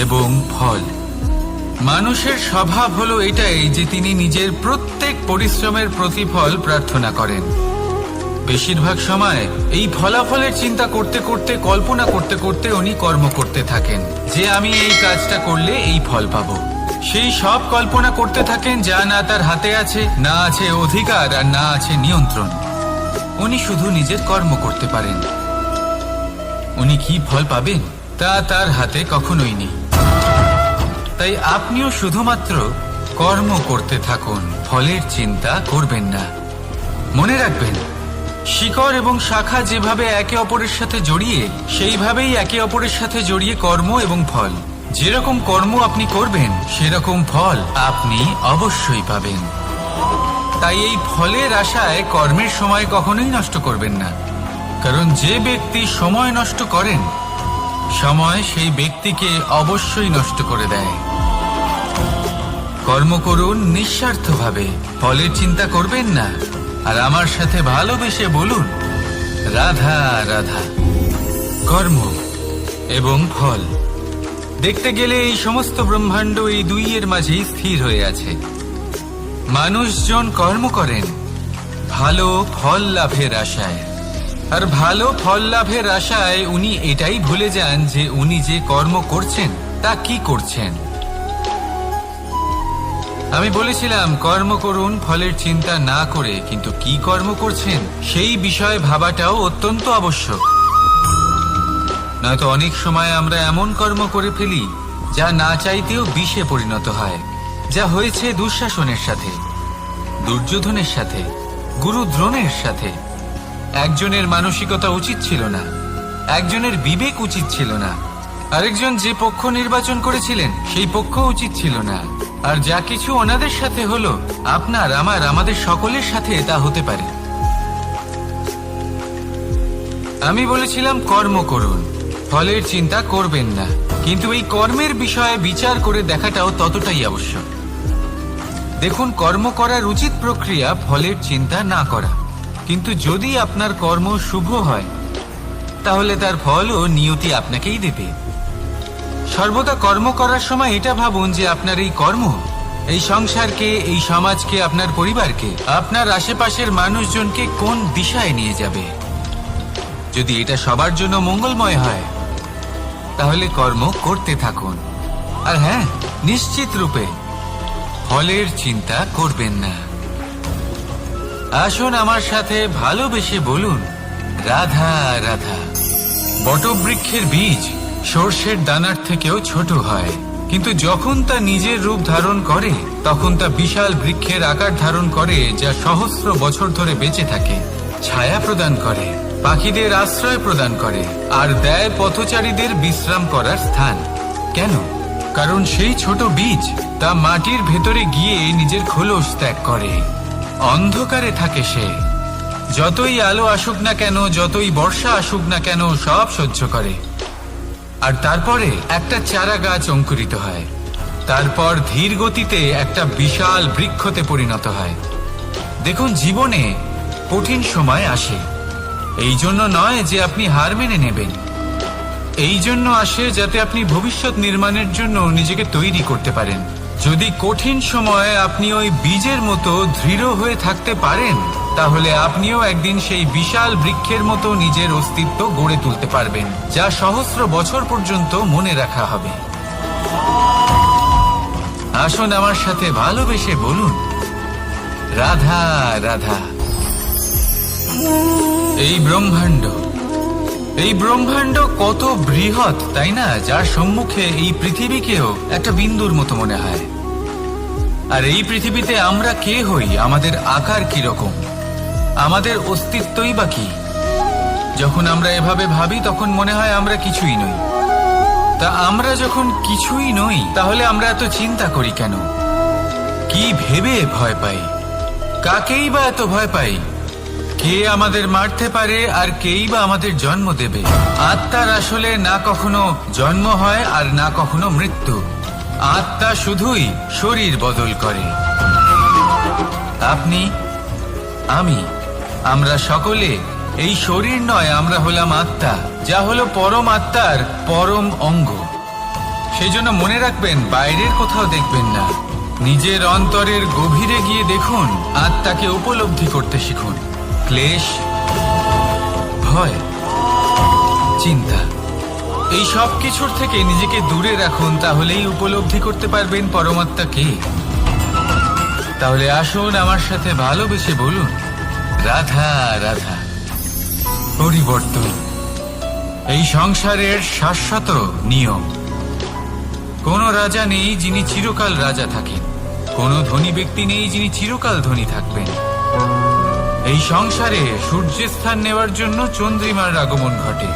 এবং ফল। মানুষের স্বভাব হলো এটাই যে তিনি নিজের প্রত্যেক পরিশ্রমের প্রতিফল প্রার্থনা করেন। বেশিরভাগ সময় এই ফলাফলের চিন্তা করতে করতে, কল্পনা করতে করতে উনি কর্ম করতে থাকেন যে আমি এই কাজটা করলে এই ফল পাবো। সেই সব কল্পনা করতে থাকেন যা না তার হাতে আছে, না আছে অধিকার, আর না আছে নিয়ন্ত্রণ। উনি শুধু নিজের কর্ম করতে পারেন। উনি কি ফল পাবেন তা তার হাতে কখনোই নেই। তাই আপনিও শুধুমাত্র কর্ম করতে থাকুন, ফলের চিন্তা করবেন না। মনে রাখবেন, শিকড় এবং শাখা যেভাবে একে অপরের সাথে জড়িয়ে, সেইভাবেই একে অপরের সাথে জড়িয়ে কর্ম এবং ফল। যেরকম কর্ম আপনি করবেন সেরকম ফল আপনি অবশ্যই পাবেন। তাই এই ফলের আশায় কর্মের সময় কখনোই নষ্ট করবেন না, কারণ যে ব্যক্তি সময় নষ্ট করেন, সময় সেই ব্যক্তিকে অবশ্যই নষ্ট করে দেয়। কর্ম করুন নিঃস্বার্থভাবে, ফলের চিন্তা করবেন না, আর আমার সাথে ভালোবেসে বলুন রাধা রাধা। কর্ম এবং ফল। দেখতে গেলে এই সমস্ত ব্রহ্মাণ্ড এই দুইয়ের মাঝেই স্থির হয়ে আছে। মানুষজন কর্ম করেন ভালো ফল লাভের আশায়, আর ভালো ফল লাভের আশায় উনি এটাই ভুলে যান যে উনি যে কর্ম করছেন তা কি করছেন। আমি বলেছিলাম কর্ম করুন ফলের চিন্তা না করে, কিন্তু কি কর্ম করছেন সেই বিষয়ে ভাবাটাও অত্যন্ত আবশ্যক। নয়তো অনেক সময় আমরা এমন কর্ম করে ফেলি যা না চাইতেও বিষে পরিণত হয়, যা হয়েছে দুঃশাসনের সাথে, দুর্যোধনের সাথে, গুরু দ্রোণের সাথে। একজনের মানসিকতা উচিত ছিল না, একজনের বিবেক উচিত ছিল না, আরেকজন যে পক্ষ নির্বাচন করেছিলেন সেই পক্ষ উচিত ছিল না। আর যা কিছু ওনাদের সাথে হলো, আপনার, আমাদের সকলের সাথে তা হতে পারে। আমি বলেছিলাম কর্ম করুন, ফলের চিন্তা করবেন না, কিন্তু এই কর্মের বিষয়ে বিচার করে দেখাটাও ততটাই আবশ্যক। দেখুন, কর্ম করার উচিত প্রক্রিয়া ফলের চিন্তা না করা, কিন্তু যদি আপনার কর্ম শুভ হয় তাহলে তার ফলও নিয়তি আপনাকেই দেবে। সর্বদা কর্ম করার সময় এটা ভাবুন যে আপনার এই কর্ম এই সংসারকে, এই সমাজকে, আপনার পরিবারকে, আপনার আশেপাশের মানুষজনকে কোন দিশায় নিয়ে যাবে। যদি এটা সবার জন্য মঙ্গলময় হয় তাহলে কর্ম করতে থাকুন। আর হ্যাঁ, নিশ্চিত রূপে ফলের চিন্তা করবেন না। আসুন আমার সাথে ভালোবেসে বলুন রাধা রাধা। বটবৃক্ষের বীজ সর্ষের দানার থেকেও ছোট হয়, কিন্তু যখন তা নিজের রূপ ধারণ করে তখন তা বিশাল বৃক্ষের আকার ধারণ করে, যা সহস্র বছর ধরে বেঁচে থাকে, ছায়া প্রদান করে, পাখিদের আশ্রয় প্রদান করে, আর দেয় পথচারীদের বিশ্রাম করার স্থান। কেন? কারণ সেই ছোট বীজ তা মাটির ভেতরে গিয়ে নিজের খোলস ত্যাগ করে। অন্ধকারে থাকে সে, যতই আলো আসুক না কেন, যতই বর্ষা আসুক না কেন, সব সহ্য করে। আর তারপরে একটা চারা গাছ অঙ্কুরিত হয়, তারপর ধীর গতিতে একটা বিশাল বৃক্ষতে পরিণত হয়। দেখুন, জীবনে কঠিন সময় আসে, এই জন্য নয় যে আপনি হার মেনে নেবেন, এই জন্য আসে যাতে আপনি ভবিষ্যৎ নির্মাণের জন্য নিজেকে তৈরি করতে পারেন। যদি কঠিন সময়ে আপনি ওই বীজের মতো দৃঢ় হয়ে থাকতে পারেন, তাহলে আপনিও একদিন সেই বিশাল বৃক্ষের মতো নিজের অস্তিত্ব গড়ে তুলতে পারবেন, যা সহস্র বছর পর্যন্ত মনে রাখা হবে। আসুন আমার সাথে ভালোবেসে বলুন রাধা রাধা। এই ব্রহ্মাণ্ড কত বৃহৎ, তাই না? যার সম্মুখে এই পৃথিবীকেও একটা বিন্দুর মতো মনে হয়। আর এই পৃথিবীতে আমরা কে হই, আমাদের আকার কিরকম, আমাদের অস্তিত্বই বা কি? যখন আমরা এভাবে ভাবি তখন মনে হয় আমরা কিছুই নই। তা আমরা যখন কিছুই নই, তাহলে আমরা এত চিন্তা করি কেন? কি ভেবে ভয় পাই? কাকেই বা এত ভয় পাই? কে আমাদের মারতে পারে আর কেই বা আমাদের জন্ম দেবে? আত্মার আসলে না কখনো জন্ম হয় আর না কখনো মৃত্যু। আত্মা শুধুই শরীর বদল করে। আপনি, আমি, আমরা সকলে এই শরীর নয়, আমরা হলাম আত্মা, যা হলো পরম আত্মার পরম অঙ্গ। সেই জন্য মনে রাখবেন, বাইরের কোথাও দেখবেন না, নিজের অন্তরের গভীরে গিয়ে দেখুন, আত্মাকে উপলব্ধি করতে শিখুন। ক্লেশ, ভয়, চিন্তা, এই সব কিছুর থেকে নিজেকে দূরে রাখুন, তাহলেই উপলব্ধি করতে পারবেন পরমাত্মা কে। তাহলে আসুন আমার সাথে ভালোবেসে বলুন, রাধা রাধা। পরিবর্তন এই সংসারের শাশ্বত নিয়ম। কোনো রাজা নেই যিনি চিরকাল রাজা থাকেন, কোনো ধনী ব্যক্তি নেই যিনি চিরকাল ধনী থাকবেন। এই সংসারে সূর্যের স্থান নেওয়ার জন্য চন্দ্রিমার আগমন ঘটে।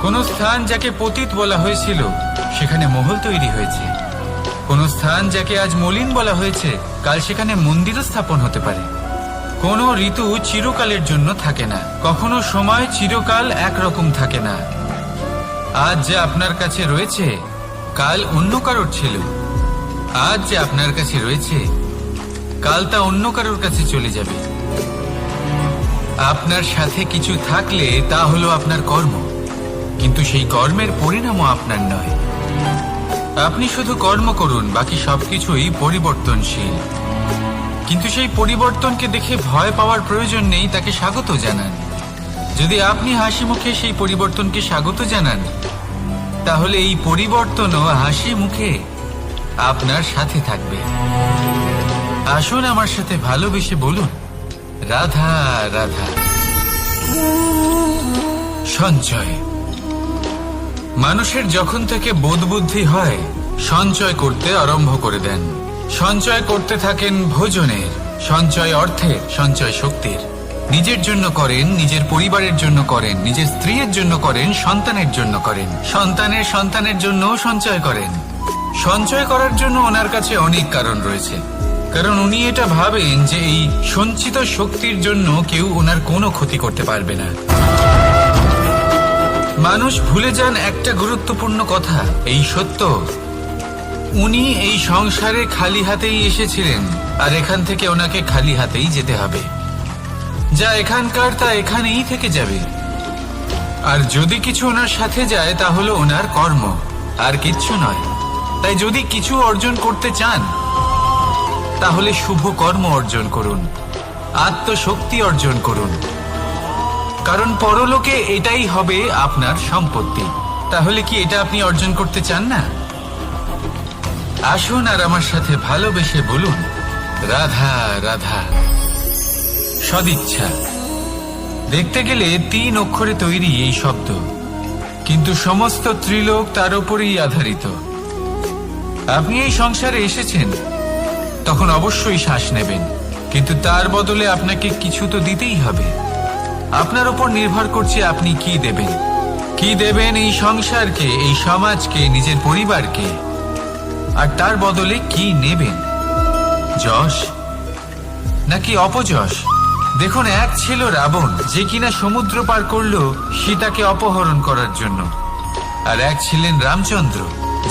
কোন স্থান যাকে পতিত বলা হয়েছিল সেখানে মহল তৈরি হয়েছে। কোন স্থান যাকে আজ মলিন বলা হয়েছে কাল সেখানে মন্দিরও স্থাপন হতে পারে। কোন ঋতু চিরকালের জন্য থাকে না, কখনো সময় চিরকাল একরকম থাকে না। আজ যে আপনার কাছে রয়েছে কাল অন্য কারোর ছিল, আজ যে আপনার কাছে রয়েছে কাল তা অন্য কারোর কাছে চলে যাবে। আপনার সাথে কিছু থাকলে তা হলো আপনার কর্ম, কিন্তু সেই কর্মের পরিণামও আপনার নয়। আপনি শুধু কর্ম করুন, বাকি সবকিছুই পরিবর্তনশীল। কিন্তু সেই পরিবর্তনকে দেখে ভয় পাওয়ার প্রয়োজন নেই, তাকে স্বাগত জানান। যদি আপনি হাসি মুখে সেই পরিবর্তনকে স্বাগত জানান, তাহলে এই পরিবর্তনও হাসি মুখে আপনার সাথে থাকবে। আসুন আমার সাথে ভালোবেসে বলুন, রাধা রাধা। সঞ্চয়। মানুষের যখন থেকে বোধ বুদ্ধি হয় সঞ্চয় করতে আরম্ভ করে দেন। সঞ্চয় করতে থাকেন ভোজনের, সঞ্চয় অর্থের, সঞ্চয় শক্তির। নিজের জন্য করেন, নিজের পরিবারের জন্য করেন, নিজের স্ত্রীর জন্য করেন, সন্তানের জন্য করেন, সন্তানের সন্তানের জন্য সঞ্চয় করেন। সঞ্চয় করার জন্য ওনার কাছে অনেক কারণ রয়েছে, কারণ উনি এটা ভাবেন যে এই সঞ্চিত শক্তির জন্য কেউ ওনার কোনো ক্ষতি করতে পারবে না। মানুষ ভুলে যান একটা গুরুত্বপূর্ণ কথা, এই সত্য, উনি এই সংসারে খালি হাতেই এসেছিলেন, আর এখান থেকে ওনাকে খালি হাতেই যেতে হবে। যা এখানকার তা এখানেই থেকে যাবে। আর যদি কিছু ওনার সাথে যায় তা হলো ওনার কর্ম, আর কিচ্ছু নয়। তাই যদি কিছু অর্জন করতে চান তাহলে শুভ কর্ম অর্জন করুন, আত্মশক্তি অর্জন করুন, কারণ পরলোকে এটাই হবে আপনার সম্পত্তি। তাহলে কি এটা আপনি অর্জন করতে চান না? আসুন আর আমার সাথে ভালোবেসে বলুন, রাধা রাধা। সদিচ্ছা। দেখতে গেলে 3 অক্ষরে তৈরি এই শব্দ, কিন্তু সমস্ত ত্রিলোক তার উপরেই আধারিত। আপনি এই সংসারে এসেছেন, তখন অবশ্যই শ্বাস নেবেন, কিন্তু তার বদলে আপনাকে কিছু তো দিতেই হবে। আপনার উপর নির্ভর করছে আপনি কি দেবেন। কি দেবেন এই সংসারকে, এই সমাজকে, নিজের পরিবারকে, আর তার বদলে কি নেবেন? যশ নাকি অপযশ? দেখুন, এক ছিল রাবণ, যে কিনা সমুদ্র পার করলো সীতাকে অপহরণ করার জন্য, আর এক ছিলেন রামচন্দ্র,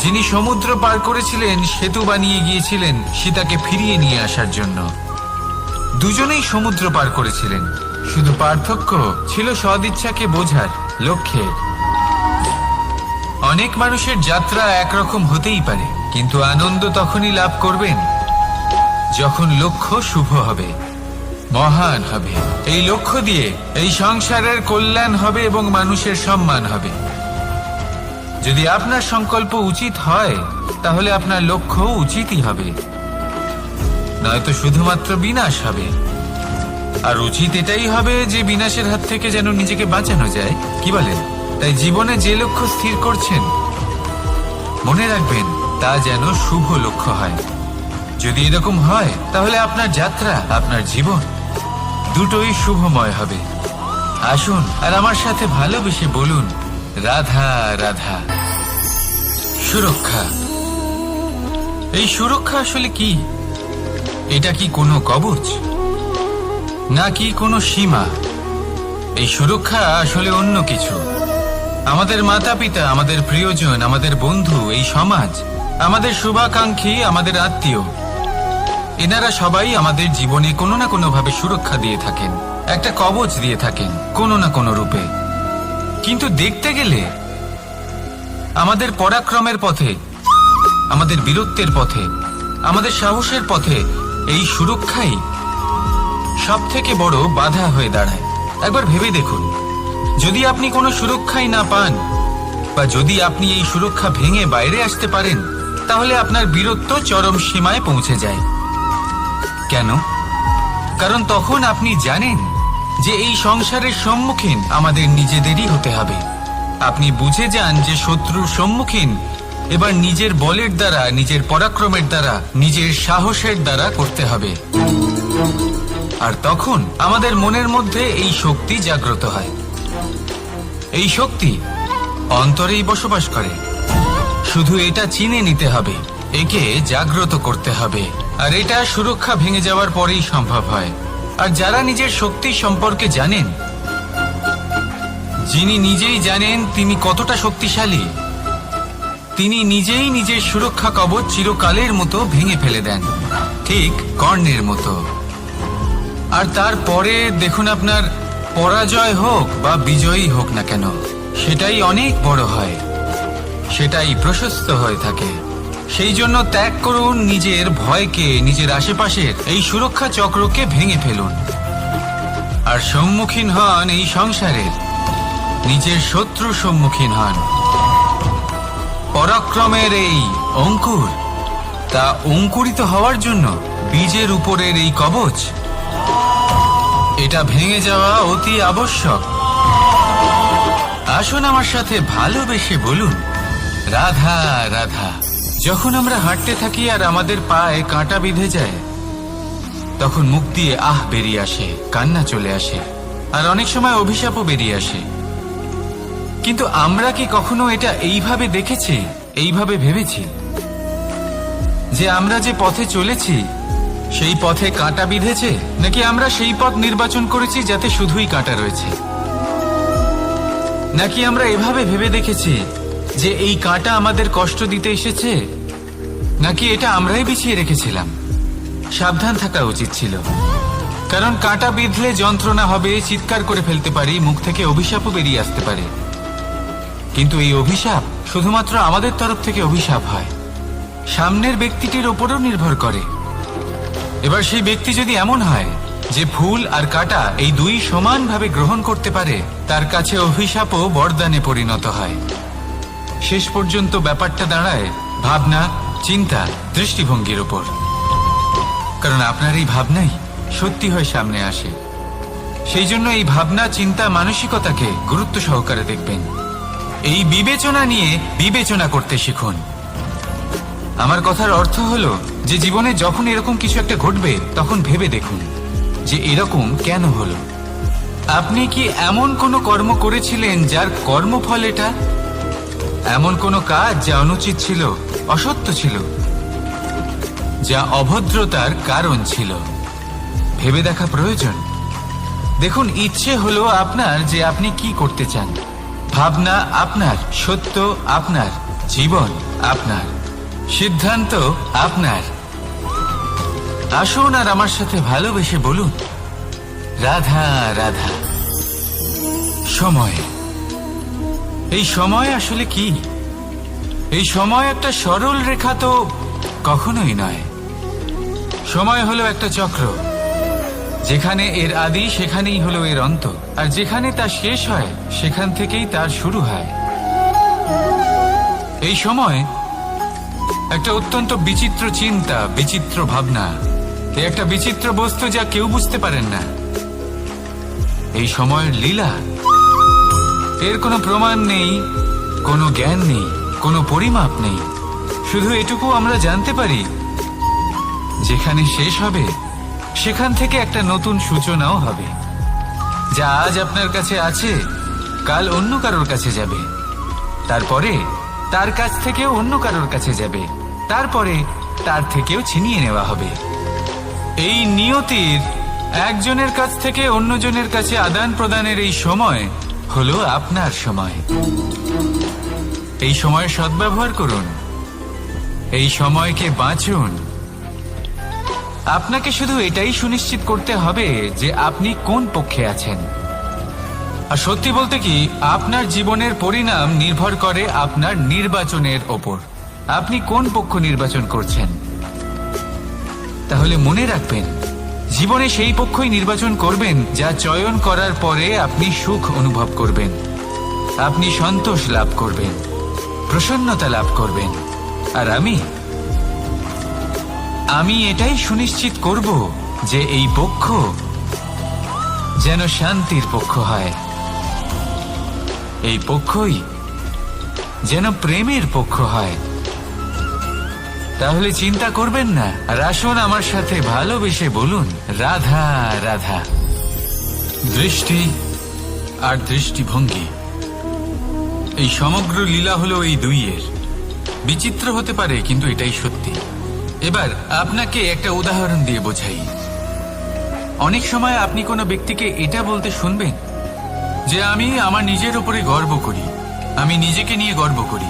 যিনি সমুদ্র পার করেছিলেন, সেতু বানিয়ে গিয়েছিলেন সীতাকে ফিরিয়ে নিয়ে আসার জন্য। দুজনেই সমুদ্র পার করেছিলেন, শুধু পার্থক্য ছিল সদিচ্ছাকে বোঝার, লক্ষ্যের। অনেক মানুষের যাত্রা একরকম হতেই পারে, কিন্তু আনন্দ তখনই লাভ করবেন যখন লক্ষ্য শুভ হবে, মহান হবে। এই লক্ষ্য দিয়ে এই সংসারের কল্যাণ হবে এবং মানুষের সম্মান হবে। যদি আপনার সংকল্প উচিত হয় তাহলে আপনার লক্ষ্য উচিতই হবে, নয়তো শুধুমাত্র বিনাশ হবে। আর উচিত এটাই হবে যে বিনাশের হাত থেকে যেন নিজেকে বাঁচানো যায়, কি বলেন? তাই জীবনে যে লক্ষ্য স্থির করছেন মনে রাখবেন তা যেন শুভ লক্ষ্য হয়। যদি এরকম হয় তাহলে আপনার যাত্রা, আপনার জীবন দুটোই শুভময় হবে। আসুন আর আমার সাথে ভালোবেসে বলুন, রাধা রাধা। সুরক্ষা। এই সুরক্ষা আসলে কি? এটা কি কোনো কবচ নাকি কোনো সীমা? এই সুরক্ষা আসলে অন্য কিছু। আমাদের মাতা পিতা, আমাদের প্রিয়জন, আমাদের বন্ধু, এই সমাজ, আমাদের শুভাকাঙ্ক্ষী, আমাদের আত্মীয়, এনারা সবাই আমাদের জীবনে কোনো না কোনো ভাবে সুরক্ষা দিয়ে থাকেন, একটা কবচ দিয়ে থাকেন কোনো না কোনো রূপে। কিন্তু দেখতে গেলে আমাদের পরাক্রমের পথে আমাদের বীরত্বের পথে, আমাদের সাহসের পথে এই সুরক্ষাই সব থেকে বড় বাধা হয়ে দাঁড়ায়। একবার ভেবে দেখুন, যদি আপনি কোনো সুরক্ষাই না পান, বা যদি আপনি এই সুরক্ষা ভেঙে বাইরে আসতে পারেন, তাহলে আপনার বীরত্ব চরম সীমায় পৌঁছে যায়। কেন? কারণ তখন আপনি জানেন যে এই সংসারের সম্মুখীন আমাদের নিজেদেরই হতে হবে। আপনি বুঝে যান যে শত্রুর সম্মুখীন এবার নিজের বলের দ্বারা, নিজের পরাক্রমের দ্বারা, নিজের সাহসের দ্বারা করতে হবে। আর তখন আমাদের মনের মধ্যে এই শক্তি জাগ্রত হয়। এই শক্তি অন্তরেই বসবাস করে। শুধু এটা চিনে নিতে হবে, একে জাগ্রত করতে হবে। আর এটা সুরক্ষা ভেঙে যাওয়ার পরেই সম্ভব হয়। আর যারা নিজের শক্তি সম্পর্কে জানেন, যিনি নিজেই জানেন তিনি কতটা শক্তিশালী, তিনি নিজেই নিজের সুরক্ষা কবচ চিরকালের মতো ভেঙে ফেলে দেন, ঠিক কর্ণের মতো। আর তারপরে দেখুন, আপনার পরাজয় হোক বা বিজয়ী হোক না কেন, সেটাই অনেক বড় হয়, সেটাই প্রশস্ত হয়ে থাকে। সেই জন্য ত্যাগ করুন নিজের ভয়কে, নিজের আশেপাশের এই সুরক্ষা চক্রকে ভেঙে ফেলুন। আর সম্মুখীন হন এই সংসারের নিজের শত্রু সম্মুখীন হন। পরাক্রমের এই অঙ্কুর, তা অঙ্কুরিত হওয়ার জন্য বীজের উপরের এই কবচ, এটা ভেঙে যাওয়া অতি আবশ্যক। আসুন আমার সাথে ভালোবেসে বলুন, রাধা রাধা। যখন আমরা হাঁটতে থাকি আর আমাদের পায়ে কাঁটা বিঁধে যায়, তখন মুখ দিয়ে আহ বেরিয়ে আসে, কান্না চলে আসে, আর অনেক সময় অভিশাপও বেরিয়ে আসে। কিন্তু আমরা কি কখনো এটা এইভাবে দেখেছি, এইভাবে ভেবেছি যে আমরা যে পথে চলেছি সেই পথে কাঁটা বিঁধেছে, নাকি আমরা সেই পথ নির্বাচন করেছি যাতে শুধুই কাঁটা রয়েছে? নাকি আমরা এভাবে ভেবে দেখেছি যে এই কাঁটা আমাদের কষ্ট দিতে এসেছে, নাকি এটা আমরাই বিছিয়ে রেখেছিলাম? সাবধান থাকা উচিত ছিল, কারণ কাঁটা বিঁধলে যন্ত্রণা হবে, চিৎকার করে ফেলতে পারি, মুখ থেকে অভিশাপও বেরিয়ে আসতে পারে। কিন্তু এই অভিশাপ শুধুমাত্র আমাদের তরফ থেকে অভিশাপ হয়, সামনের ব্যক্তিটির ওপরও নির্ভর করে। এবার সেই ব্যক্তি যদি এমন হয় যে ফুল আর কাঁটা এই দুই সমানভাবে গ্রহণ করতে পারে, তার কাছে অভিশাপও বরদানে পরিণত হয়। শেষ পর্যন্ত ব্যাপারটা দাঁড়ায় ভাবনা, চিন্তা, দৃষ্টিভঙ্গির ওপর। কারণ আপনার এই ভাবনাই সত্যি হয়ে সামনে আসে। সেই জন্য এই ভাবনা, চিন্তা, মানসিকতাকে গুরুত্ব সহকারে দেখবেন। এই বিবেচনা নিয়ে বিবেচনা করতে শিখুন। আমার কথার অর্থ হলো যে জীবনে যখন এরকম কিছু একটা ঘটবে, তখন ভেবে দেখুন যে এরকম কেন হলো। আপনি কি এমন কোনো কর্ম করেছিলেন যার কর্মফল এটা? এমন কোনো কাজ যা অনুচিত ছিল, অসত্য ছিল, যা অভদ্রতার কারণ ছিল? ভেবে দেখা প্রয়োজন। দেখুন, ইচ্ছে হলো আপনার যে আপনি কি করতে চান, ভাবনা আপনার, সত্য আপনার, জীবন আপনার, সিদ্ধান্ত আপনার। আসুন আর আমার সাথে ভালোবেসে বলুন, রাধা রাধা। সময়, এই সময় আসলে কি? এই সময় একটা সরল রেখা তো কখনোই নয়। সময় হলো একটা চক্র, যেখানে এর আদি সেখানেই হলো এর অন্ত, আর যেখানে তা শেষ হয় সেখান থেকেই তার শুরু হয়। এই সময় একটা অত্যন্ত বিচিত্র চিন্তা, বিচিত্র ভাবনা, একটা বিচিত্র বস্তু যা কেউ বুঝতে পারেন না। এই সময়ের লীলা, এর কোনো প্রমাণ নেই, কোনো জ্ঞান নেই, কোনো পরিমাপ নেই। শুধু এটুকু আমরা জানতে পারি, যেখানে শেষ হবে সেখান থেকে একটা নতুন সূচনাও হবে। যা আজ আপনার কাছে আছে, কাল অন্য কারোর কাছে যাবে, তারপরে তার কাছ থেকেও অন্য কারোর কাছে যাবে, তারপরে তার থেকেও ছিনিয়ে নেওয়া হবে। এই নিয়তির একজনের কাছ থেকে অন্যজনের কাছে আদান প্রদানের এই সময় হলো আপনার সময়। এই সময়ের সদ্ব্যবহার করুন, এই সময়কে বাঁচুন। আপনাকে শুধু এটাই সুনিশ্চিত করতে হবে যে আপনি কোন পক্ষে আছেন। আর সত্যি বলতে কি, আপনার জীবনের পরিণাম নির্ভর করে আপনার নির্বাচনের ওপর। আপনি কোন পক্ষ নির্বাচন করছেন। তাহলে মনে রাখবেন, জীবনে সেই পক্ষই নির্বাচন করবেন যা চয়ন করার পরে আপনি সুখ অনুভব করবেন, আপনি সন্তোষ লাভ করবেন, প্রসন্নতা লাভ করবেন। আর আমি এটাই সুনিশ্চিত করব যে এই পক্ষ যেন শান্তির পক্ষ হয়, এই পক্ষই যেন প্রেমের পক্ষ হয়। তাহলে চিন্তা করবেন না, আর আসুন আমার সাথে ভালোবেসে বলুন, রাধা রাধা। দৃষ্টি আর দৃষ্টিভঙ্গি, এই সমগ্র লীলা হলো এই দুইয়ের। বিচিত্র হতে পারে, কিন্তু এটাই সত্যি। এবার আপনাকে একটা উদাহরণ দিয়ে বোঝাই। অনেক সময় আপনি কোনো ব্যক্তিকে এটা বলতে শুনবেন যে আমি আমার নিজের উপরে গর্ব করি, আমি নিজেকে নিয়ে গর্ব করি,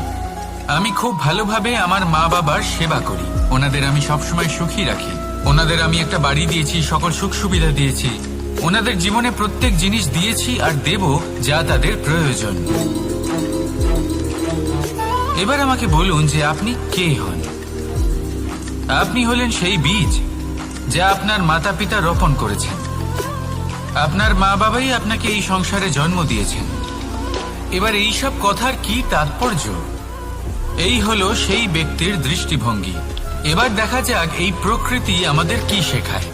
আমি খুব ভালোভাবে আমার মা বাবার সেবা করি, ওনাদের আমি সবসময় সুখী রাখি, ওনাদের আমি একটা বাড়ি দিয়েছি, সকল সুখ সুবিধা দিয়েছি, ওনাদের জীবনে প্রত্যেক জিনিস দিয়েছি আর দেব যা তাদের প্রয়োজন। এবার আমাকে বলুন যে আপনি কে হন। আপনি হলেন সেই বীজ যা আপনার মাতা পিতা রোপণ করেছেন। আপনার মা বাবাই আপনাকে এই সংসারে জন্ম দিয়েছেন। এবার এইসব কথার কি তাৎপর্য? এই হলো সেই ব্যক্তির দৃষ্টিভঙ্গি। এবার দেখা যাক এই প্রকৃতি আমাদের কি শেখায়।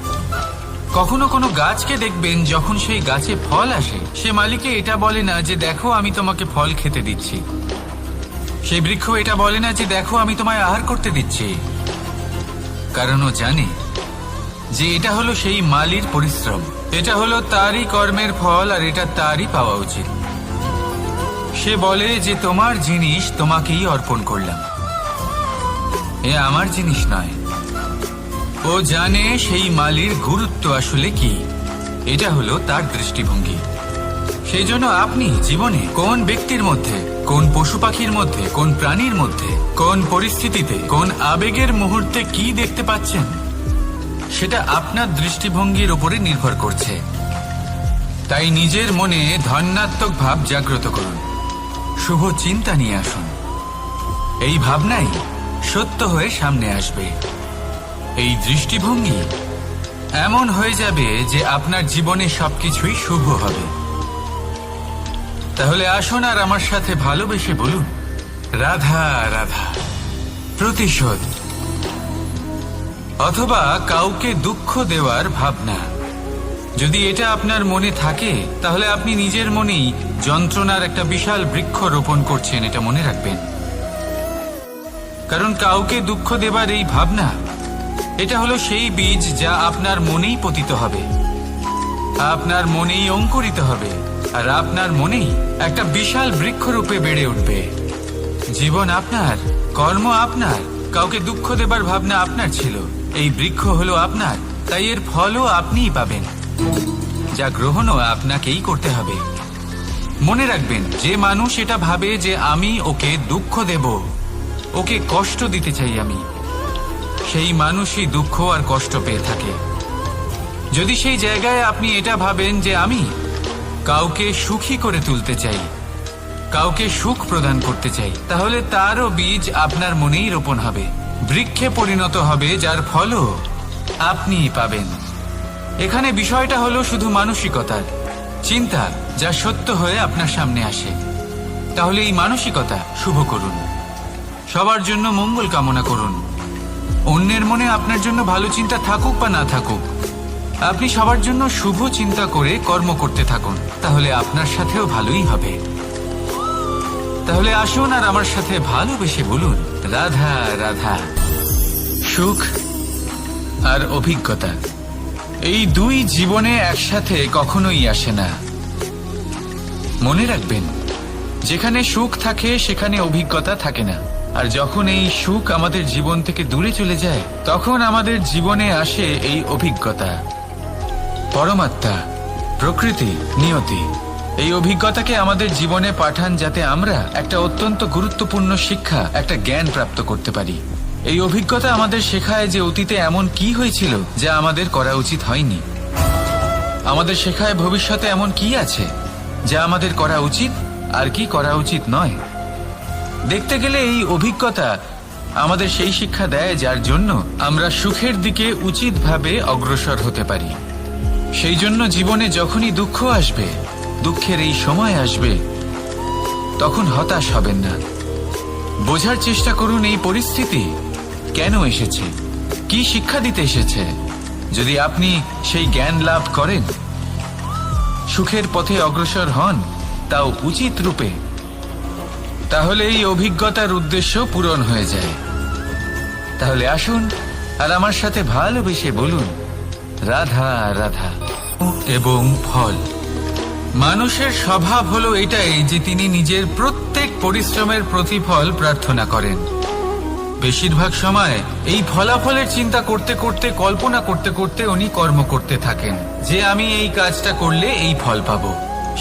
কখনো কোনো গাছকে দেখবেন, যখন সেই গাছে ফল আসে, সে মালিকে এটা বলে না যে দেখো আমি তোমাকে ফল খেতে দিচ্ছি। সেই বৃক্ষ এটা বলে না যে দেখো আমি তোমায় আহার করতে দিচ্ছি, কারণ ও জানে যে এটা হলো সেই মালির পরিশ্রম, এটা হলো তারই কর্মের ফল, আর এটা তারই পাওয়া উচিত। সে বলে যে তোমার জিনিস তোমাকেই অর্পণ করলাম, এ আমার জিনিস নয়। ও জানে সেই মালির গুরুত্ব আসলে কি, এটা হলো তার দৃষ্টিভঙ্গি। সেই জন্য আপনি জীবনে কোন ব্যক্তির মধ্যে, কোন পশু পাখির মধ্যে, কোন প্রাণীর মধ্যে, কোন পরিস্থিতিতে, কোন আবেগের মুহূর্তে কি দেখতে পাচ্ছেন, সেটা আপনার দৃষ্টিভঙ্গির উপরে নির্ভর করছে। তাই নিজের মনে ধন্যাত্মক ভাব জাগ্রত করুন, শুভ চিন্তা নিয়ে আসুন। এই ভাবনাই সত্য হয়ে সামনে আসবে। এই দৃষ্টিভঙ্গি এমন হয়ে যাবে যে আপনার জীবনে সবকিছুই শুভ হবে। তাহলে আসুন আর আমার সাথে ভালোবেসে বলুন, রাধা রাধা। প্রতিশোধ অথবা কাউকে দুঃখ দেওয়ার ভাবনা, যদি এটা আপনার মনে থাকে, তাহলে আপনি নিজের মনেই যন্ত্রণার একটা বিশাল বৃক্ষ রোপণ করছেন, এটা মনে রাখবেন। কারণ কাউকে দুঃখ দেবার এই ভাবনা, এটা হলো সেই বীজ যা আপনার মনেই পতিত হবে, আপনার মনেই অঙ্কুরিত হবে, আর আপনার মনেই একটা বিশাল বৃক্ষরূপে বেড়ে উঠবে। জীবন আপনার, কর্ম আপনার, কাউকে দুঃখ দেবার ভাবনা আপনার ছিল, এই বৃক্ষ হলো আপনার, তাই এর ফলও আপনিই পাবেন, যা গ্রহণও আপনাকেই করতে হবে। মনে রাখবেন, যে মানুষ এটা ভাবে যে আমি ওকে দুঃখ দেব, ওকে কষ্ট দিতে চাই আমি, সেই মানুষই দুঃখ আর কষ্ট পেয়ে থাকে। যদি সেই জায়গায় আপনি এটা ভাবেন যে আমি কাউকে সুখী করে তুলতে চাই, কাউকে সুখ প্রদান করতে চাই, তাহলে তারও বীজ আপনার মনেই রোপণ হবে, বৃক্ষে পরিণত হবে, যার ফলও আপনিই পাবেন। এখানে বিষয়টা হলো শুধু মানসিকতার চিন্তা, যা সত্য হয়ে আপনার সামনে আসে। তাহলে এই মানসিকতা শুভ করুন, সবার জন্য মঙ্গল কামনা করুন। অন্যের মনে আপনার জন্য ভালো চিন্তা থাকুক বা না থাকুক, আপনি সবার জন্য শুভ চিন্তা করে কর্ম করতে থাকুন, তাহলে আপনার সাথেও ভালোই হবে। তাহলে আসুন আর আমার সাথে ভালোবেসে বলুন, রাধা রাধা। সুখ আর অভিজ্ঞতা, এই দুই জীবনে একসাথে কখনোই আসে না। মনে রাখবেন, যেখানে সুখ থাকে সেখানে অভিজ্ঞতা থাকে না, আর যখন এই সুখ আমাদের জীবন থেকে দূরে চলে যায়, তখন আমাদের জীবনে আসে এই অভিজ্ঞতা। পরমাত্মা, প্রকৃতি, নিয়তি এই অভিজ্ঞতাকে আমাদের জীবনে পাঠান, যাতে আমরা একটা অত্যন্ত গুরুত্বপূর্ণ শিক্ষা, একটা জ্ঞান প্রাপ্ত করতে পারি। এই অভিজ্ঞতা আমাদের শেখায় যে অতীতে এমন কি হয়েছিল যা আমাদের করা উচিত হয়নি। আমাদের শেখায় ভবিষ্যতে এমন কি আছে যা আমাদের করা উচিত আর কি করা উচিত নয়। দেখতে গেলে এই অভিজ্ঞতা আমাদের সেই শিক্ষা দেয় যার জন্য আমরা সুখের দিকে উচিতভাবে অগ্রসর হতে পারি। সেই জন্য জীবনে যখনই দুঃখ আসবে, দুঃখের এই সময় আসবে, তখন হতাশ হবেন না। বোঝার চেষ্টা করুন এই পরিস্থিতি কেন এসেছে, কি শিক্ষা দিতে এসেছে। যদি আপনি সেই জ্ঞান লাভ করেন, সুখের পথে অগ্রসর হন, তাও উচিত রূপে, তাহলে এই অভিজ্ঞতার উদ্দেশ্য পূরণ হয়ে যায়। তাহলে আসুন আর আমার সাথে ভালোবেসে বলুন, রাধা রাধা। এবং ফল, মানুষের স্বভাব হলো এটাই যে তিনি নিজের প্রত্যেক পরিশ্রমের প্রতিফল প্রার্থনা করেন। বেশিরভাগ সময় এই ফলাফলের চিন্তা করতে করতে, কল্পনা করতে করতে উনি কর্ম করতে থাকেন যে আমি এই কাজটা করলে এই ফল পাবো।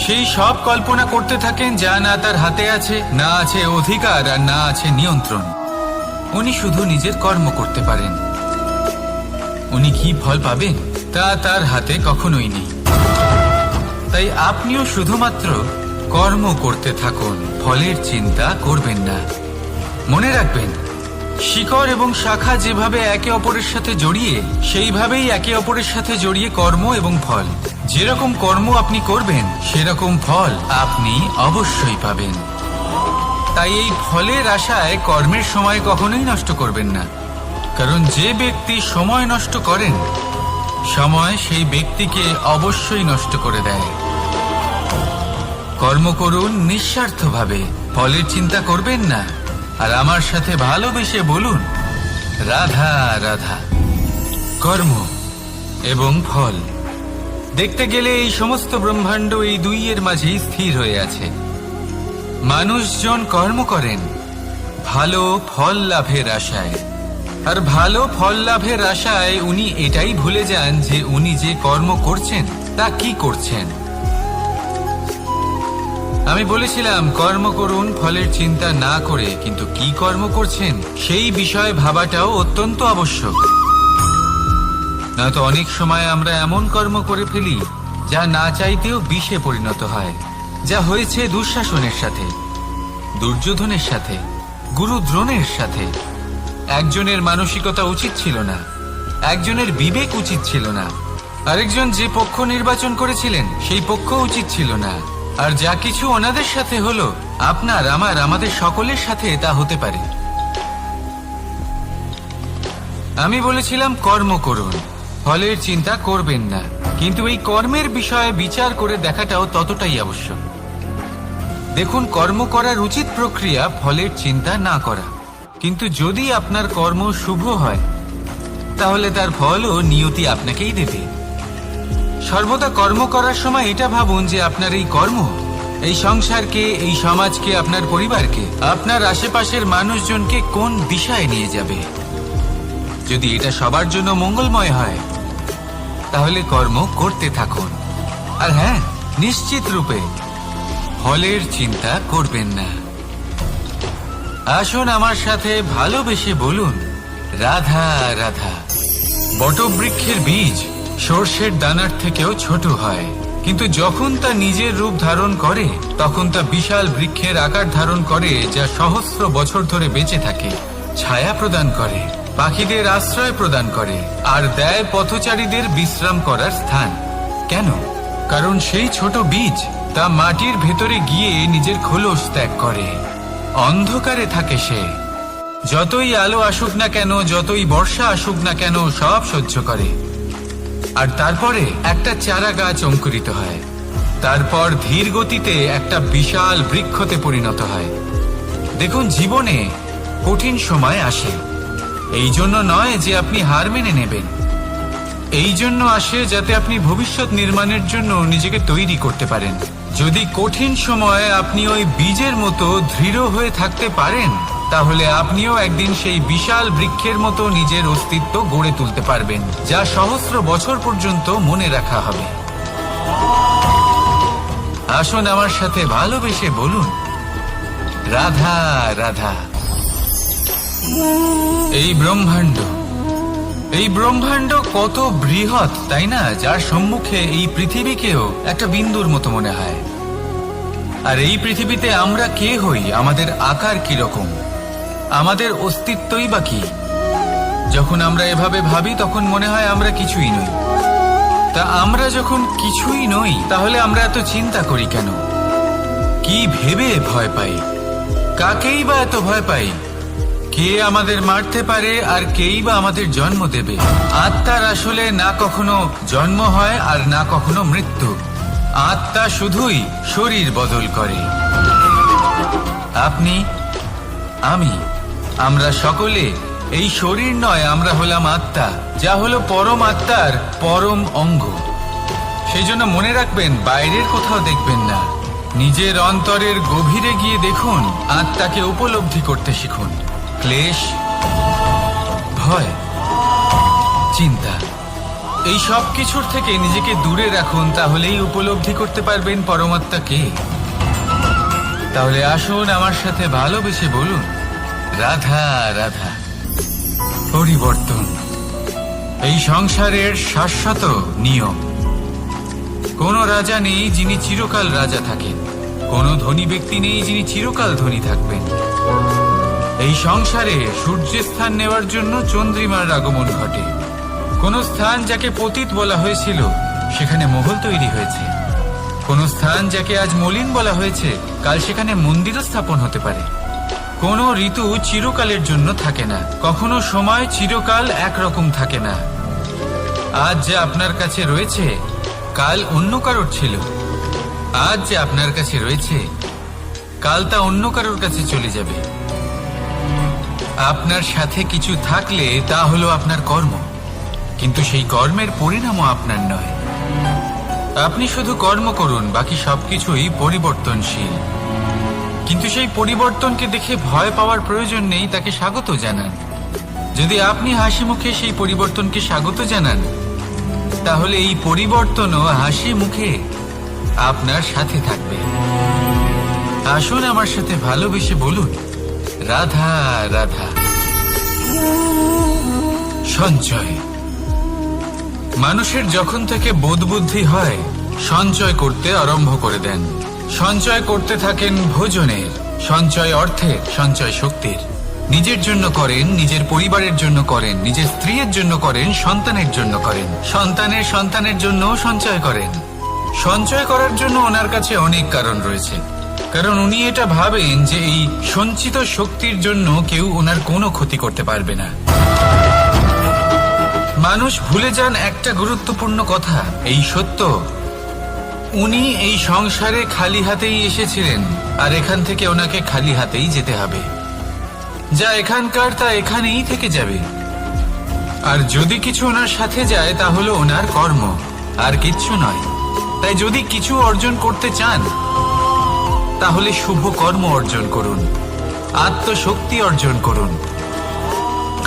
সেই সব কল্পনা করতে থাকেন যা না তার হাতে আছে, না আছে অধিকার, আর না আছে নিয়ন্ত্রণ। উনি শুধু নিজের কর্ম করতে পারেন। উনি কি ফল পাবেন তা তার হাতে কখনোই নেই। তাই আপনিও শুধুমাত্র কর্ম করতে থাকুন, ফলের চিন্তা করবেন না। মনে রাখবেন, শিকড় এবং শাখা যেভাবে একে অপরের সাথে জড়িয়ে, সেইভাবেই একে অপরের সাথে জড়িয়ে কর্ম এবং ফল। যেরকম কর্ম আপনি করবেন, সেরকম ফল আপনি অবশ্যই পাবেন। তাই এই ফলের আশায় কর্মের সময় কখনোই নষ্ট করবেন না, কারণ যে ব্যক্তি সময় নষ্ট করেন, সময় সেই ব্যক্তিকে অবশ্যই নষ্ট করে দেয়। কর্ম করুন নিঃস্বার্থভাবে, ফলের চিন্তা করবেন না। আর আমার সাথে ভালোবেসে বলুন, রাধা রাধা। কর্ম এবং ফল, দেখতে গেলে এই সমস্ত ব্রহ্মাণ্ড এই দুইয়ের মাঝেই স্থির হয়ে আছে। মানুষজন কর্ম করেন ভালো ফল লাভের আশায়, আর ভালো ফল লাভের আশায় উনি এটাই ভুলে যান যে উনি যে কর্ম করছেন তা কি করছেন। আমি বলেছিলাম কর্ম করুন ফলের চিন্তা না করে, কিন্তু কি কর্ম করছেন সেই বিষয়ে ভাবাটাও অত্যন্ত আবশ্যক। নয়তো অনেক সময় আমরা এমন কর্ম করে ফেলি যা না চাইতেও বিষে পরিণত হয়। যা হয়েছে দুঃশাসনের সাথে, দুর্যোধনের সাথে, গুরু দ্রোণের সাথে। একজনের মানসিকতা উচিত ছিল না, একজনের বিবেক উচিত ছিল না, আরেকজন যে পক্ষ নির্বাচন করেছিলেন সেই পক্ষ উচিত ছিল না। আর যা কিছু ওনাদের সাথে হলো, আপনার, আমার, আমাদের সকলের সাথে তা হতে পারে। আমি বলেছিলাম কর্ম করুন, ফলের চিন্তা করবেন না, কিন্তু এই কর্মের বিষয়ে বিচার করে দেখাটাও ততটাই আবশ্যক। দেখুন, কর্ম করার উচিত প্রক্রিয়া ফলের চিন্তা না করা, কিন্তু যদি আপনার কর্ম শুভ হয়, তাহলে তার ফলও নিয়তি আপনাকেই দেবে। সর্বদা কর্ম করার সময় এটা ভাবুন যে আপনার এই কর্ম এই সংসারকে, এই সমাজকে, আপনার পরিবারকে, আপনার আশেপাশের মানুষজনকে কোন দিশায় নিয়ে যাবে। যদি এটা সবার জন্য মঙ্গলময় হয়, তাহলে কর্ম করতে থাকুন। আর হ্যাঁ, নিশ্চিত রূপে ফলের চিন্তা করবেন না। আসুন আমার সাথে ভালোবেসে বলুন, রাধা রাধা। বটবৃক্ষের বীজ সর্ষের দানার থেকেও ছোট হয়, কিন্তু যখন তা নিজের রূপ ধারণ করে, তখন তা বিশাল বৃক্ষের আকার ধারণ করে, যা সহস্র বছর ধরে বেঁচে থাকে, ছায়া প্রদান করে, পাখিদের আশ্রয় প্রদান করে, আর দেয় পথচারীদের বিশ্রাম করার স্থান। কেন? কারণ সেই ছোট বীজ তা মাটির ভেতরে গিয়ে নিজের খোলস ত্যাগ করে। অন্ধকারে থাকে সে, যতই আলো আসুক না কেন, যতই বর্ষা আসুক না কেন, সব সহ্য করে। আর তারপরে একটা চারা গাছ অঙ্কুরিত হয়, তারপর ধীর গতিতে একটা বিশাল বৃক্ষতে পরিণত হয়। দেখুন, জীবনে কঠিন সময় আসে, এই জন্য নয় যে আপনি হার মেনে নেবেন। এই জন্য আসে যাতে আপনি ভবিষ্যৎ নির্মাণের জন্য নিজেকে তৈরি করতে পারেন। যদি কঠিন সময়ে আপনি ওই বীজের মতো দৃঢ় হয়ে থাকতে পারেন, তাহলে আপনিও একদিন সেই বিশাল বৃক্ষের মতো নিজের অস্তিত্ব গড়ে তুলতে পারবেন, যা সহস্র বছর পর্যন্ত মনে রাখা হবে। আসুন আমার সাথে ভালোবেসে বলুন, রাধা রাধা। এই ব্রহ্মাণ্ড কত বৃহৎ, তাই না? যার সম্মুখে এই পৃথিবীকেও একটা বিন্দুর মতো মনে হয়। আর এই পৃথিবীতে আমরা কে হই, আমাদের আকার কিরকম, আমাদের অস্তিত্বই বা কি? যখন আমরা এভাবে ভাবি তখন মনে হয় আমরা কিছুই নই। তা আমরা যখন কিছুই নই তাহলে আমরা এত চিন্তা করি কেন? কি ভেবে ভয় পাই? কাকেই বা এত ভয় পাই? কে আমাদের মারতে পারে আর কেই বা আমাদের জন্ম দেবে? আত্মার আসলে না কখনো জন্ম হয় আর না কখনো মৃত্যু। আত্মা শুধুই শরীর বদল করে। আপনি, আমি, আমরা সকলে এই শরীর নয়, আমরা হলাম আত্মা, যা হলো পরম আত্মার পরম অঙ্গ। সেই জন্য মনে রাখবেন, বাইরের কোথাও দেখবেন না, নিজের অন্তরের গভীরে গিয়ে দেখুন, আত্মাকে উপলব্ধি করতে শিখুন। ক্লেশ, ভয়, চিন্তা, এই সব কিছুর থেকে নিজেকে দূরে রাখুন, তাহলেই উপলব্ধি করতে পারবেন পরমাত্মাকে। তাহলে আসুন আমার সাথে ভালোবেসে বলুন, রাধা রাধা। পরিবর্তন এই সংসারের শাশ্বত নিয়ম। কোন রাজা নেই যিনি চিরকাল রাজা থাকেন, কোন ধনী ব্যক্তি নেই যিনি চিরকাল ধনী থাকবেন। এই সংসারে সূর্যের স্থান নেওয়ার জন্য চন্দ্রিমার আগমন ঘটে। কোন স্থান যাকে পতিত বলা হয়েছিল সেখানে মহল তৈরি হয়েছে। কোন স্থান যাকে আজ মলিন বলা হয়েছে কাল সেখানে মন্দিরও স্থাপন হতে পারে। কোন ঋতু চিরকালের জন্য থাকে না, কখনো সময় চিরকাল একরকম থাকে না। আজ যে আপনার কাছে রয়েছে কাল অন্য কারোর ছিল। আজ যে আপনার কাছে রয়েছে কাল তা অন্য কারোর কাছে চলে যাবে। আপনার সাথে কিছু থাকলে তা হলো আপনার কর্ম, কিন্তু সেই কর্মের পরিণামও আপনার নয়। আপনি শুধু কর্ম করুন, বাকি সবকিছুই পরিবর্তনশীল। কিন্তু সেই পরিবর্তনকে দেখে ভয় পাওয়ার প্রয়োজন নেই, তাকে স্বাগত জানান। যদি আপনি হাসি মুখে সেই পরিবর্তনকে স্বাগত জানান, তাহলে এই পরিবর্তনও হাসি মুখে আপনার সাথে থাকবে। আসুন আমার সাথে ভালোবেসে বলুন, রাধা রাধা। সঞ্চয়। মানুষের যখন থেকে বোধ বুদ্ধি হয় সঞ্চয় করতে আরম্ভ করে দেন। সঞ্চয় করতে থাকেন ভোজনের, সঞ্চয় অর্থের, সঞ্চয় শক্তির। নিজের জন্য করেন, নিজের পরিবারের জন্য করেন, নিজের স্ত্রীর জন্য করেন, সন্তানের জন্য করেন, সন্তানের সন্তানের জন্য সঞ্চয় করেন। সঞ্চয় করার জন্য ওনার কাছে অনেক কারণ রয়েছে, কারণ উনি এটা ভাবেন যে এই সঞ্চিত শক্তির জন্য কেউ ওনার কোনো ক্ষতি করতে পারবে না। মানুষ ভুলে যান একটা গুরুত্বপূর্ণ কথা, এই সত্য, উনি এই সংসারে খালি হাতেই এসেছিলেন আর এখান থেকে ওনাকে খালি হাতেই যেতে হবে। যা এখানকার তা এখানেই থেকে যাবে। আর যদি কিছু ওনার সাথে যায় তা হলো ওনার কর্ম, আর কিচ্ছু নয়। তাই যদি কিছু অর্জন করতে চান তাহলে শুভ কর্ম অর্জন করুন, আত্মশক্তি অর্জন করুন,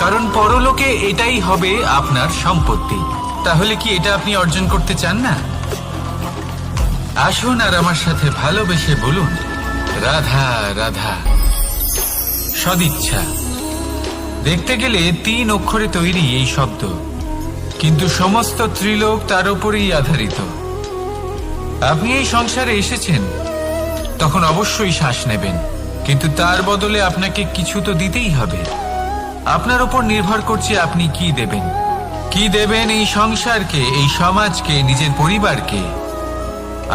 কারণ পরলোকে এটাই হবে আপনার সম্পত্তি। তাহলে কি এটা আপনি অর্জন করতে চান না? আসুন আর আমার সাথে ভালোবেসে বলুন, রাধা রাধা। সদিচ্ছা। দেখতে গেলে 3 অক্ষরে তৈরি এই শব্দ, কিন্তু সমস্ত ত্রিলোক তার উপরেই আধারিত। আপনি এই সংসারে এসেছেন, তখন অবশ্যই শ্বাস নেবেন, কিন্তু তার বদলে আপনাকে কিছু তো দিতেই হবে। আপনার উপর নির্ভর করছে আপনি কি দেবেন। কি দেবেন এই সংসারকে, এই সমাজকে, নিজের পরিবারকে,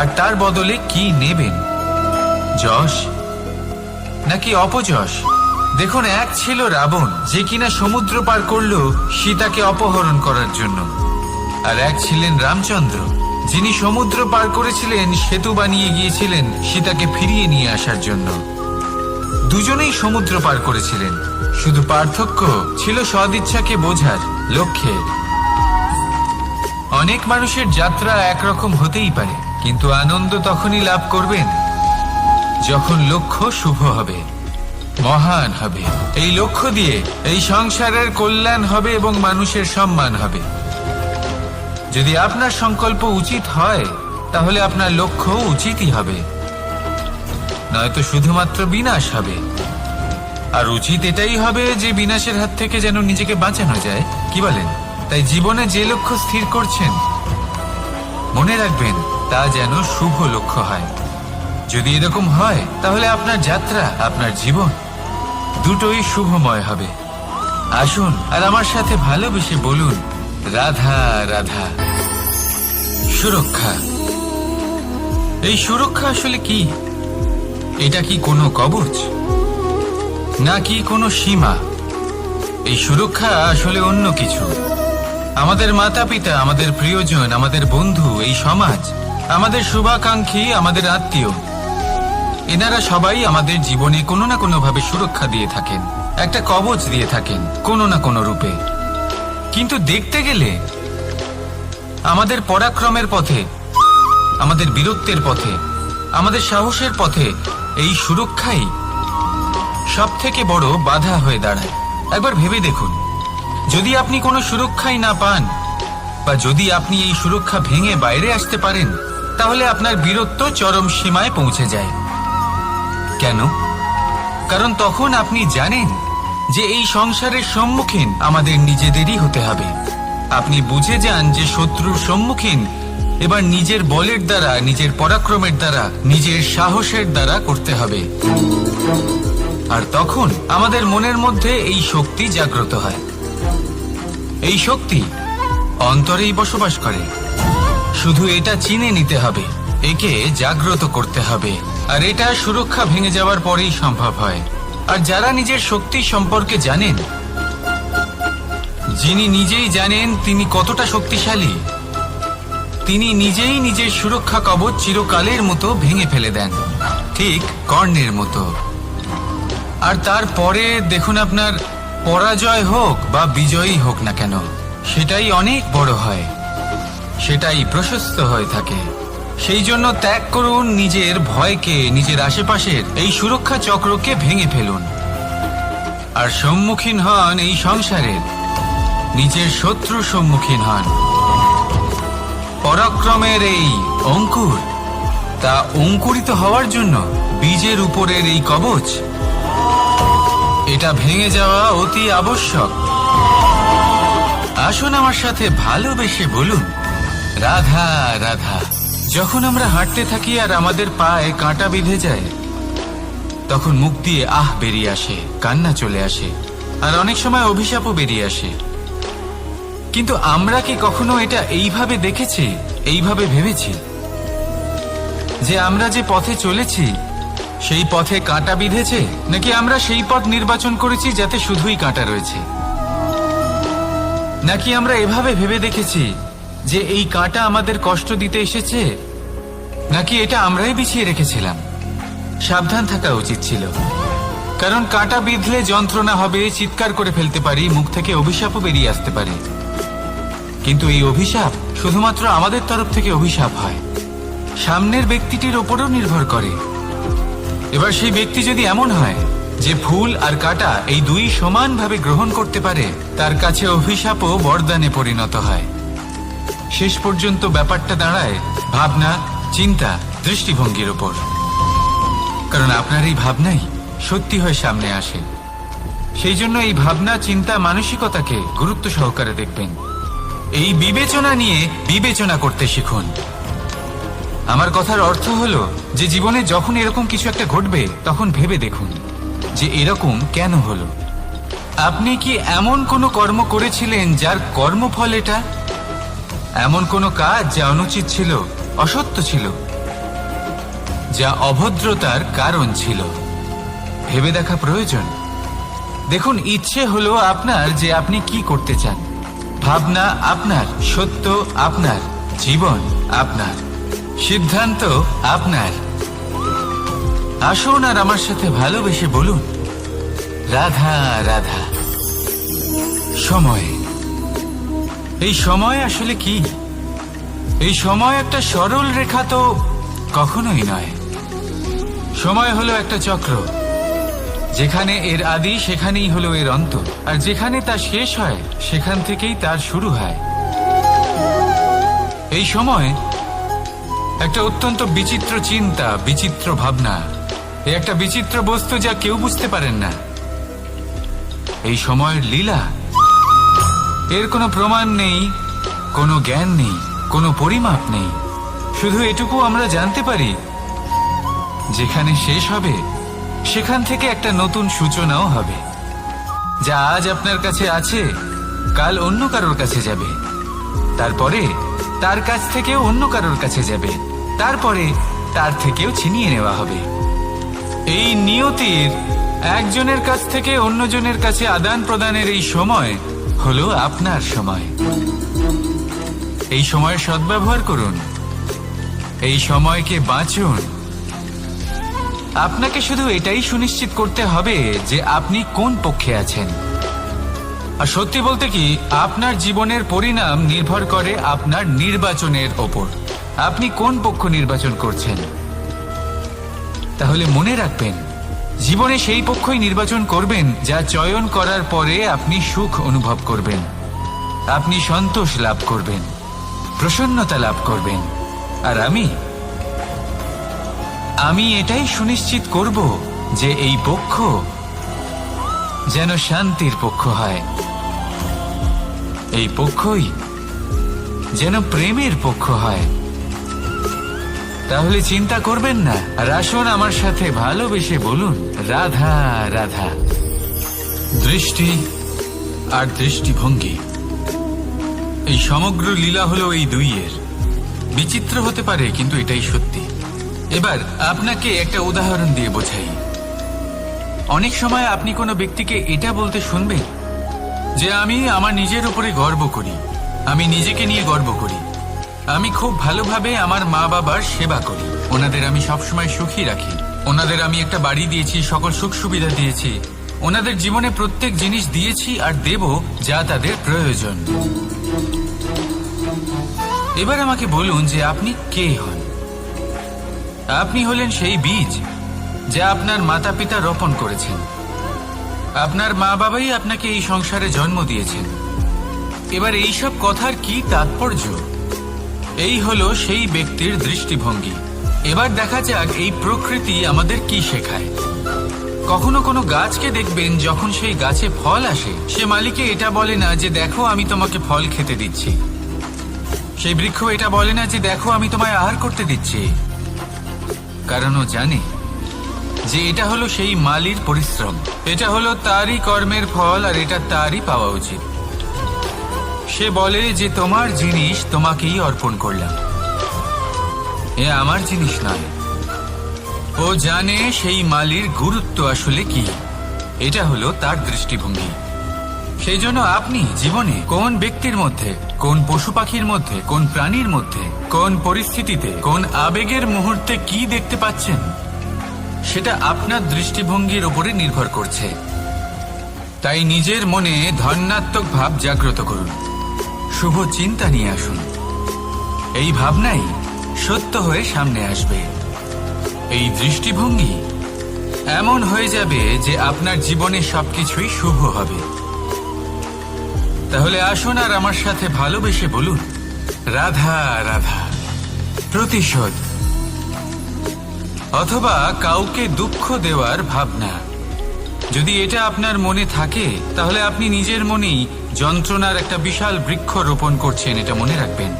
আর তার বদলে কি নেবেন? যশ নাকি অপযশ? দেখুন, এক ছিল রাবণ, যে কিনা সমুদ্র পার করল সীতাকে অপহরণ করার জন্য, আর এক ছিলেন রামচন্দ্র, যিনি সমুদ্র পার করেছিলেন, সেতু বানিয়ে গিয়েছিলেন সীতাকে ফিরিয়ে নিয়ে আসার জন্য। দুজনেই সমুদ্র পার করেছিলেন, শুধু পার্থক্য ছিল সদিচ্ছাকে বোঝার লক্ষ্যের। অনেক মানুষের যাত্রা একরকম হতেই পারে, কিন্তু আনন্দ তখনই লাভ করবেন যখন লক্ষ্য শুভ হবে, মহান হবে। এই লক্ষ্য দিয়ে এই সংসারের কল্যাণ হবে এবং মানুষের সম্মান হবে। যদি আপনার সংকল্প উচিত হয় তাহলে আপনার লক্ষ্য উচিতই হবে, নয়তো শুধুমাত্র বিনাশ হবে। আর উচিত এটাই হবে যে বিনাশের হাত থেকে যেন নিজেকে বাঁচানো যায়, কি বলেন? তাই জীবনে যে লক্ষ্য স্থির করছেন মনে রাখবেন তা যেন শুভ লক্ষ্য হয়। যদি এরকম হয় তাহলে আপনার যাত্রা, আপনার জীবন দুটোই শুভময় হবে। আসুন আর আমার সাথে ভালোবেসে বলুন, রাধা রাধা। সুরক্ষা। এই সুরক্ষা আসলে কি? এটা কি কোনো কবচ, নাকি কোনো সীমা? এই সুরক্ষা আসলে অন্য কিছু। আমাদের মাতা পিতা, আমাদের প্রিয়জন, আমাদের বন্ধু, এই সমাজ, আমাদের শুভাকাঙ্ক্ষী, আমাদের আত্মীয়, এনারা সবাই আমাদের জীবনে কোনো না কোনো ভাবে সুরক্ষা দিয়ে থাকেন, একটা কবচ দিয়ে থাকেন কোনো না কোনো রূপে। কিন্তু দেখতে গেলে আমাদের পরাক্রমের পথে, আমাদের বীরত্বের পথে, আমাদের সাহসের পথে এই সুরক্ষাই সব থেকে বড় বাধা হয়ে দাঁড়ায়। একবার ভেবে দেখুন, যদি আপনি কোনো সুরক্ষাই না পান, বা যদি আপনি এই সুরক্ষা ভেঙে বাইরে আসতে পারেন, তাহলে আপনার বীরত্ব চরম সীমায় পৌঁছে যায়। কেন? কারণ তখন আপনি জানেন যে এই সংসারের সম্মুখীন আমাদের নিজেদেরই হতে হবে। আপনি বুঝে যান যে শত্রুর সম্মুখীন এবার নিজের বলের দ্বারা, নিজের পরাক্রমের দ্বারা, নিজের সাহসের দ্বারা করতে হবে। আর তখন আমাদের মনের মধ্যে এই শক্তি জাগ্রত হয়। এই শক্তি অন্তরেই বসবাস করে। শুধু এটা চিনে নিতে হবে, একে জাগ্রত করতে হবে। আর এটা সুরক্ষা ভেঙে যাওয়ার পরেই সম্ভব হয়। আর যারা নিজের শক্তি সম্পর্কে জানেন, যিনি নিজেই জানেন তিনি কতটা শক্তিশালী, তিনি নিজেই নিজের সুরক্ষা কবচ চিরকালের মতো ভেঙে ফেলে দেন, ঠিক কর্ণের মতো। আর তারপরে দেখুন, আপনার পরাজয় হোক বা বিজয়ী হোক না কেন, সেটাই অনেক বড় হয়, সেটাই প্রশস্ত হয়ে থাকে। সেই জন্য ত্যাগ করুন নিজের ভয়কে, নিজের আশেপাশের এই সুরক্ষা চক্রকে ভেঙে ফেলুন, আর সম্মুখীন হন এই সংসারের নিজের শত্রুর সম্মুখীন হন। পরাক্রমের এই অঙ্কুর, তা অঙ্কুরিত হওয়ার জন্য বীজের উপরের এই কবচ, এটা ভেঙে যাওয়া অতি আবশ্যক। আসুন আমার সাথে ভালোবেসে বলুন, রাধা রাধা। যখন আমরা হাঁটতে থাকি আর আমাদের পায়ে কাঁটা বিঁধে যায়, তখন মুখ দিয়ে আহ বেরিয়ে আসে, কান্না চলে আসে, আর অনেক সময় অভিশাপও বেরিয়ে আসে। কিন্তু আমরা কি কখনো এটা এইভাবে দেখেছি, এইভাবে ভেবেছি যে আমরা যে পথে চলেছি সেই পথে কাঁটা বিঁধেছে, নাকি আমরা সেই পথ নির্বাচন করেছি যাতে শুধুই কাঁটা রয়েছে? নাকি আমরা এভাবে ভেবে দেখেছি যে এই কাঁটা আমাদের কষ্ট দিতে এসেছে, নাকি এটা আমরাই বিছিয়ে রেখেছিলাম? সাবধান থাকা উচিত ছিল, কারণ কাঁটা বিঁধলে যন্ত্রণা হবে, চিৎকার করে ফেলতে পারি, মুখ থেকে অভিশাপও বেরিয়ে আসতে পারে। কিন্তু এই অভিশাপ শুধুমাত্র আমাদের তরফ থেকে অভিশাপ হয়, সামনের ব্যক্তিটির ওপরও নির্ভর করে। এবার সেই ব্যক্তি যদি এমন হয় যে ফুল আর কাঁটা এই দুই সমানভাবে গ্রহণ করতে পারে, তার কাছে অভিশাপও বরদানে পরিণত হয়। শেষ পর্যন্ত ব্যাপারটা দাঁড়ায় ভাবনা, চিন্তা, দৃষ্টিভঙ্গির ওপর। কারণ আপনার এই ভাবনাই সত্যি হয়ে সামনে আসে। সেই জন্য এই ভাবনা, চিন্তা, মানসিকতাকে গুরুত্ব সহকারে দেখবেন। এই বিবেচনা নিয়ে বিবেচনা করতে শিখুন। আমার কথার অর্থ হলো যে জীবনে যখন এরকম কিছু একটা ঘটবে, তখন ভেবে দেখুন যে এরকম কেন হলো। আপনি কি এমন কোনো কর্ম করেছিলেন যার কর্মফল এটা? এমন কোনো কাজ যা অনুচিত ছিল, অসত্য ছিল, যা অভদ্রতার কারণ ছিল? ভেবে দেখা প্রয়োজন। দেখুন, ইচ্ছে হলো আপনার যে আপনি কি করতে চান, ভাবনা আপনার, সত্য আপনার, জীবন আপনার, সিদ্ধান্ত আপনার। আসুন আর আমার সাথে ভালোবেসে বলুন, রাধা রাধা। সময়। এই সময় আসলে কি? এই সময় একটা সরল রেখা তো কখনোই নয়। সময় হলো একটা চক্র, যেখানে এর আদি সেখানেই হলো এর অন্ত, আর যেখানে তা শেষ হয় সেখান থেকেই তার শুরু হয়। এই সময় একটা অত্যন্ত বিচিত্র চিন্তা, বিচিত্র ভাবনা, একটা বিচিত্র বস্তু যা কেউ বুঝতে পারেন না। এই সময়ের লীলা, এর কোনো প্রমাণ নেই, কোনো জ্ঞান নেই, কোনো পরিমাপ নেই। শুধু এটুকু আমরা জানতে পারি, যেখানে শেষ হবে সেখান থেকে একটা নতুন সূচনাও হবে। যা আজ আপনার কাছে আছে কাল অন্য কারোর কাছে যাবে, তারপরে তার কাছ থেকেও অন্য কারোর কাছে যাবে, তারপরে তার থেকেও ছিনিয়ে নেওয়া হবে। এই নিয়তির একজনের কাছ থেকে অন্যজনের কাছে আদান প্রদানের এই সময় হলো আপনার সময়। এই সময়ের সদ্ব্যবহার করুন, এই সময়কে বাঁচুন। আপনাকে শুধু এটাই সুনিশ্চিত করতে হবে যে আপনি কোন পক্ষে আছেন। আর সত্যি বলতে কি, আপনার জীবনের পরিণাম নির্ভর করে আপনার নির্বাচনের ওপর। আপনি কোন পক্ষ নির্বাচন করছেন। তাহলে মনে রাখবেন, জীবনে সেই পক্ষই নির্বাচন করবেন যা চয়ন করার পরে আপনি সুখ অনুভব করবেন, আপনি সন্তোষ লাভ করবেন, প্রসন্নতা লাভ করবেন। আর আমি এটাই সুনিশ্চিত করব যে এই পক্ষ যেন শান্তির পক্ষ হয়, এই পক্ষই যেন প্রেমের পক্ষ হয়। তাহলে চিন্তা করবেন না, আর আসুন আমার সাথে ভালোবেসে বলুন, রাধা রাধা। দৃষ্টি আর দৃষ্টিভঙ্গি, এই সমগ্র লীলা হলো এই দুইয়ের। বিচিত্র হতে পারে, কিন্তু এটাই সত্যি। এবার আপনাকে একটা উদাহরণ দিয়ে বোঝাই। অনেক সময় আপনি কোনো ব্যক্তিকে এটা বলতে শুনবেন যে আমি আমার নিজের উপরে গর্ব করি, আমি নিজেকে নিয়ে গর্ব করি, আমি খুব ভালোভাবে আমার মা বাবার সেবা করি, ওনাদের আমি সবসময় সুখী রাখি, ওনাদের আমি একটা বাড়ি দিয়েছি, সকল সুখ সুবিধা দিয়েছি, ওনাদের জীবনে প্রত্যেক জিনিস দিয়েছি আর দেব যা তাদের প্রয়োজন। এবার আমাকে বলুন যে আপনি কে হন। আপনি হলেন সেই বীজ যা আপনার মাতা পিতা রোপণ করেছেন। আপনার মা বাবাই আপনাকে এই সংসারে জন্ম দিয়েছেন। এবার এইসব কথার কি তাৎপর্য? এই হলো সেই ব্যক্তির দৃষ্টিভঙ্গি। এবার দেখা যাক এই প্রকৃতি আমাদের কি শেখায়। কখনো কোনো গাছকে দেখবেন, যখন সেই গাছে ফল আসে, সে মালিকে এটা বলে না যে দেখো আমি তোমাকে ফল খেতে দিচ্ছি। সেই বৃক্ষ এটা বলে না যে দেখো আমি তোমায় আহার করতে দিচ্ছি, কারণ ও জানে যে এটা হলো সেই মালির পরিশ্রম, এটা হলো তারই কর্মের ফল, আর এটা তারই পাওয়া উচিত। সে বলে যে তোমার জিনিস তোমাকেই অর্পণ করলাম, এ আমার জিনিস নয়। ও জানে সেই মালির গুরুত্ব আসলে কি। এটা হলো তার দৃষ্টিভঙ্গি। সেই জন্য আপনি জীবনে কোন ব্যক্তির মধ্যে, কোন পশু পাখির মধ্যে, কোন প্রাণীর মধ্যে, কোন পরিস্থিতিতে, কোন আবেগের মুহূর্তে কি দেখতে পাচ্ছেন, সেটা আপনার দৃষ্টিভঙ্গির উপরে নির্ভর করছে। তাই নিজের মনে ধনাত্মক ভাব জাগ্রত করুন, শুভ চিন্তা নিয়ে আসুন। এই ভাবনাই সত্য হয়ে সামনে আসবে। এই দৃষ্টিভঙ্গি এমন হয়ে যাবে যে আপনার জীবনে সবকিছুই শুভ হবে। তাহলে আসুন আর আমার সাথে ভালোবেসে বলুন, রাধা রাধা। প্রতিশোধ অথবা কাউকে দুঃখ দেওয়ার ভাবনা, যদি এটা আপনার মনে থাকে, তাহলে আপনি নিজের মনেই যন্ত্রণার একটা বিশাল বৃক্ষ রোপণ করছেন, এটা মনে রাখবেন।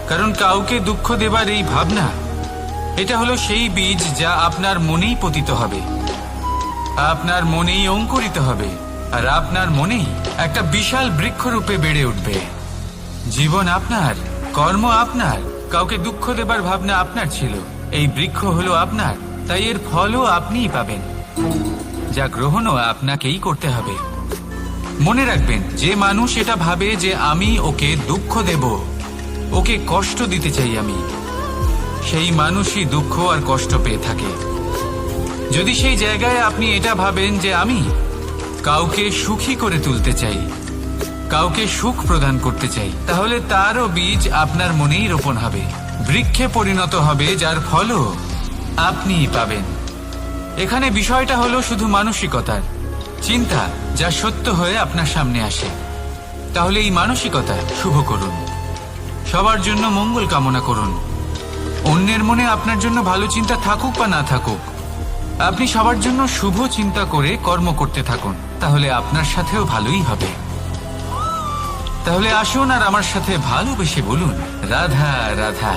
কারণ কাউকে দুঃখ দেবার এই ভাবনা, এটা হলো সেই বীজ যা আপনার মনেই পতিত হবে, আপনার মনেই অঙ্কুরিত হবে, আর আপনার মনেই একটা বিশাল বৃক্ষরূপে বেড়ে উঠবে। জীবন আপনার, কর্ম আপনার, কাউকে দুঃখ দেবার ভাবনা আপনার ছিল, এই বৃক্ষ হলো আপনার, তাই এর ফলও আপনিই পাবেন, যা গ্রহণও আপনাকেই করতে হবে। মনে রাখবেন, যে মানুষ এটা ভাবে যে আমি ওকে দুঃখ দেব, ওকে কষ্ট দিতে চাই আমি, সেই মানুষই দুঃখ আর কষ্ট পেয়ে থাকে। যদি সেই জায়গায় আপনি এটা ভাবেন যে আমি কাউকে সুখী করে তুলতে চাই, কাউকে সুখ প্রদান করতে চাই, তাহলে তারও বীজ আপনার মনেই রোপণ হবে, বৃক্ষে পরিণত হবে, যার ফলও আপনিই পাবেন। এখানে বিষয়টা হলো শুধু মানসিকতার চিন্তা, যা সত্য হয়ে আপনার সামনে আসে। তাহলে এই মানসিকতা শুভ করুন, সবার জন্য মঙ্গল কামনা করুন। অন্যের মনে আপনার জন্য ভালো চিন্তা থাকুক বা না থাকুক, আপনি সবার জন্য শুভ চিন্তা করে কর্ম করতে থাকুন, তাহলে আপনার সাথেও ভালোই হবে। তাহলে আসুন আর আমার সাথে ভালোবেসে বলুন, রাধা রাধা।